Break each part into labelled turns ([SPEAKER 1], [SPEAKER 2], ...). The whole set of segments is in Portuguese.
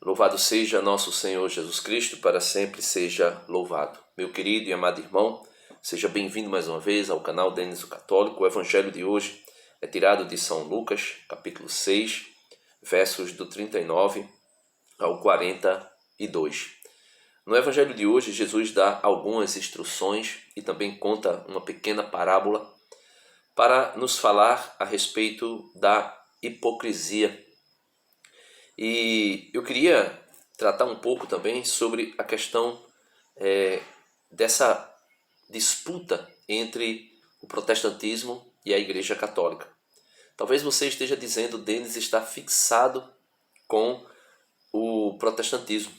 [SPEAKER 1] Louvado seja nosso Senhor Jesus Cristo, para sempre seja louvado. Meu querido e amado irmão, seja bem-vindo mais uma vez ao canal Denis o Católico. O evangelho de hoje é tirado de São Lucas, capítulo 6, versos do 39 ao 42. No evangelho de hoje, Jesus dá algumas instruções e também conta uma pequena parábola para nos falar a respeito da hipocrisia. E eu queria tratar um pouco também sobre a questão dessa disputa entre o protestantismo e a Igreja Católica. Talvez você esteja dizendo, Denis está fixado com o protestantismo.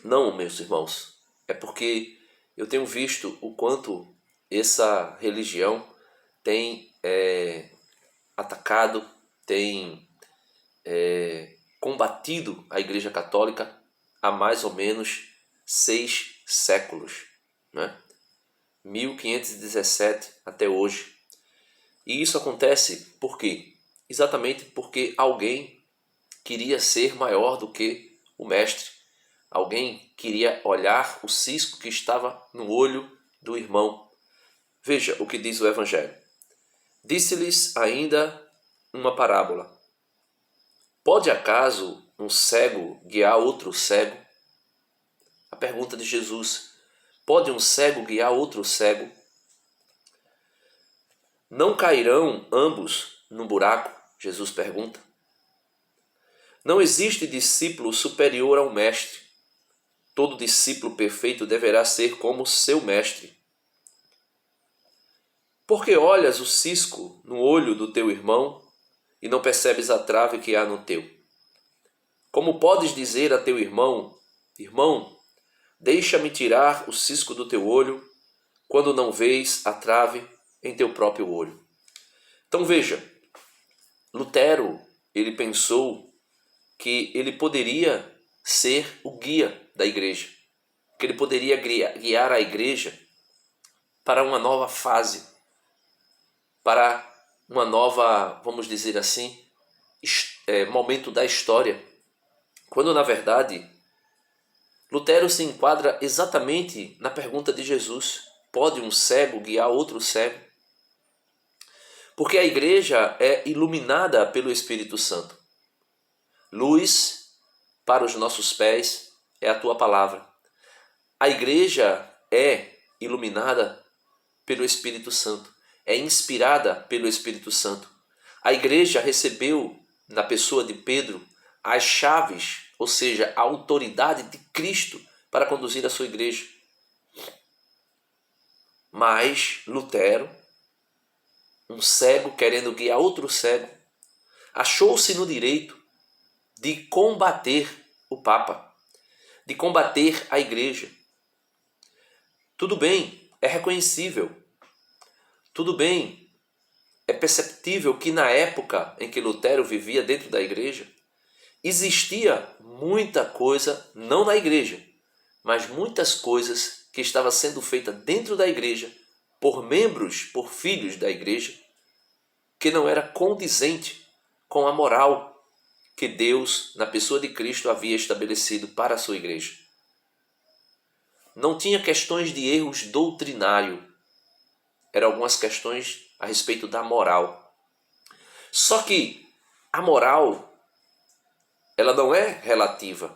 [SPEAKER 1] Não, meus irmãos, é porque eu tenho visto o quanto essa religião tem atacado, tem combatido a Igreja Católica há mais ou menos 6 séculos, né? 1517 até hoje. E isso acontece por quê? Exatamente porque alguém queria ser maior do que o mestre. Alguém queria olhar o cisco que estava no olho do irmão. Veja o que diz o Evangelho. Disse-lhes ainda uma parábola. Pode acaso um cego guiar outro cego? A pergunta de Jesus. Pode um cego guiar outro cego? Não cairão ambos no buraco? Jesus pergunta. Não existe discípulo superior ao mestre. Todo discípulo perfeito deverá ser como seu mestre. Porque olhas o cisco no olho do teu irmão e não percebes a trave que há no teu? Como podes dizer a teu irmão, irmão, deixa-me tirar o cisco do teu olho, quando não vês a trave em teu próprio olho? Então veja, Lutero, ele pensou que ele poderia ser o guia da igreja, que ele poderia guiar a igreja para uma nova fase, para uma nova, vamos dizer assim, momento da história. Quando, na verdade, Lutero se enquadra exatamente na pergunta de Jesus. Pode um cego guiar outro cego? Porque a igreja é iluminada pelo Espírito Santo. Luz para os nossos pés é a tua palavra. A igreja é iluminada pelo Espírito Santo. É inspirada pelo Espírito Santo. A igreja recebeu, na pessoa de Pedro, as chaves, ou seja, a autoridade de Cristo para conduzir a sua igreja. Mas Lutero, um cego querendo guiar outro cego, achou-se no direito de combater o Papa, de combater a igreja. Tudo bem, é reconhecível. Tudo bem, é perceptível que na época em que Lutero vivia dentro da igreja, existia muita coisa, não na igreja, mas muitas coisas que estavam sendo feitas dentro da igreja, por membros, por filhos da igreja, que não era condizente com a moral que Deus, na pessoa de Cristo, havia estabelecido para a sua igreja. Não tinha questões de erros doutrinários, eram algumas questões a respeito da moral. Só que a moral, ela não é relativa.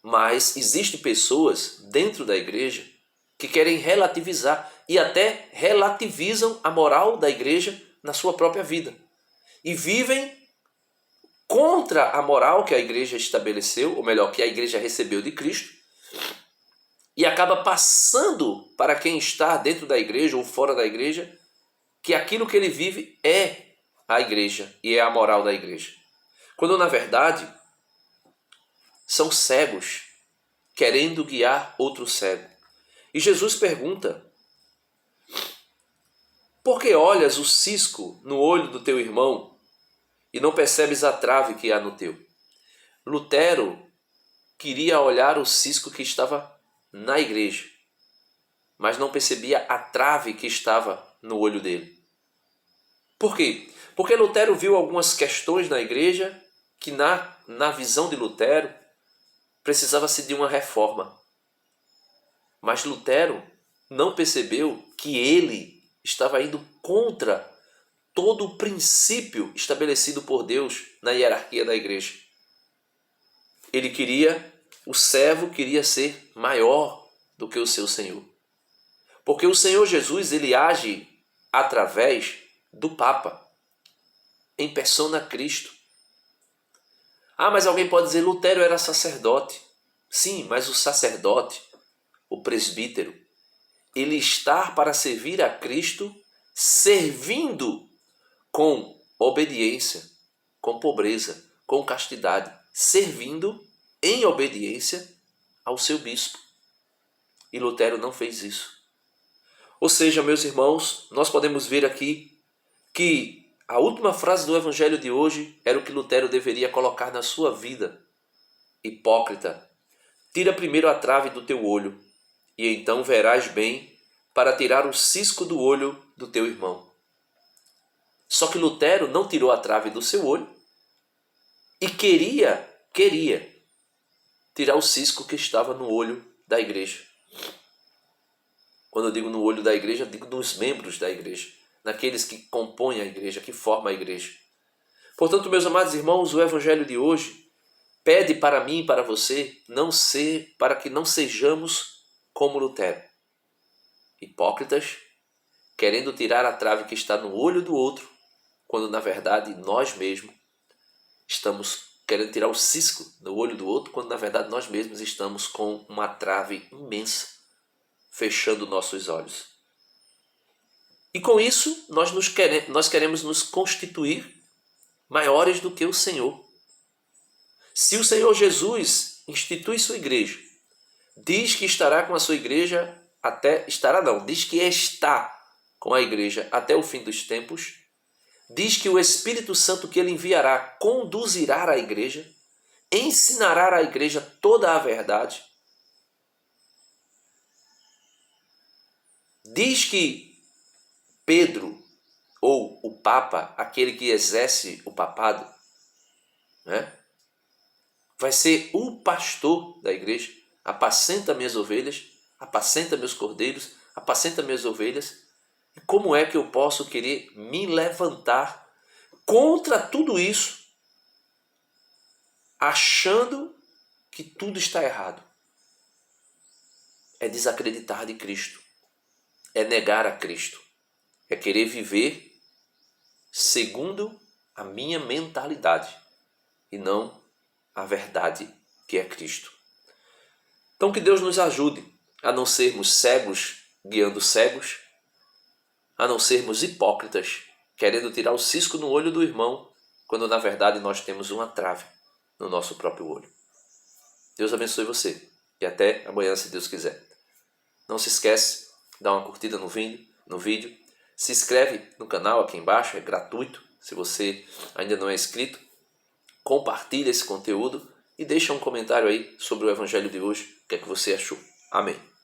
[SPEAKER 1] Mas existem pessoas dentro da igreja que querem relativizar e até relativizam a moral da igreja na sua própria vida. E vivem contra a moral que a igreja estabeleceu, ou melhor, que a igreja recebeu de Cristo, e acaba passando para quem está dentro da igreja ou fora da igreja que aquilo que ele vive é a igreja e é a moral da igreja. Quando na verdade são cegos querendo guiar outro cego. E Jesus pergunta: por que olhas o cisco no olho do teu irmão e não percebes a trave que há no teu? Lutero queria olhar o cisco que estava na igreja, mas não percebia a trave que estava no olho dele. Por quê? Porque Lutero viu algumas questões na igreja que na visão de Lutero precisava-se de uma reforma. Mas Lutero não percebeu que ele estava indo contra todo o princípio estabelecido por Deus na hierarquia da igreja. O servo queria ser maior do que o seu Senhor. Porque o Senhor Jesus, ele age através do Papa, em persona Cristo. Ah, mas alguém pode dizer, Lutero era sacerdote. Sim, mas o sacerdote, o presbítero, ele está para servir a Cristo, servindo com obediência, com pobreza, com castidade, servindo em obediência ao seu bispo. E Lutero não fez isso. Ou seja, meus irmãos, nós podemos ver aqui que a última frase do evangelho de hoje era o que Lutero deveria colocar na sua vida. Hipócrita, tira primeiro a trave do teu olho, e então verás bem para tirar o cisco do olho do teu irmão. Só que Lutero não tirou a trave do seu olho e queria tirar o cisco que estava no olho da igreja. Quando eu digo no olho da igreja, eu digo nos membros da igreja, naqueles que compõem a igreja, que formam a igreja. Portanto, meus amados irmãos, o evangelho de hoje pede para mim e para você para que não sejamos como Lutero, hipócritas, querendo tirar a trave que está no olho do outro, quando na verdade nós mesmos estamos querendo tirar o cisco do olho do outro, quando na verdade nós mesmos estamos com uma trave imensa, fechando nossos olhos. E com isso nós queremos nos constituir maiores do que o Senhor. Se o Senhor Jesus institui sua igreja, diz que estará com a sua igreja diz que está com a igreja até o fim dos tempos, diz que o Espírito Santo que ele enviará conduzirá a igreja, ensinará a igreja toda a verdade, diz que Pedro, ou o Papa, aquele que exerce o papado, vai ser o pastor da igreja, apacenta minhas ovelhas, apacenta meus cordeiros, apacenta minhas ovelhas. E como é que eu posso querer me levantar contra tudo isso, achando que tudo está errado? É desacreditar de Cristo, é negar a Cristo, é querer viver segundo a minha mentalidade e não a verdade que é Cristo. Então que Deus nos ajude a não sermos cegos guiando cegos, a não sermos hipócritas querendo tirar o cisco no olho do irmão, quando na verdade nós temos uma trave no nosso próprio olho. Deus abençoe você e até amanhã, se Deus quiser. Não se esquece, dá uma curtida no vídeo, se inscreve no canal aqui embaixo, é gratuito. Se você ainda não é inscrito, compartilha esse conteúdo e deixa um comentário aí sobre o evangelho de hoje, o que é que você achou. Amém.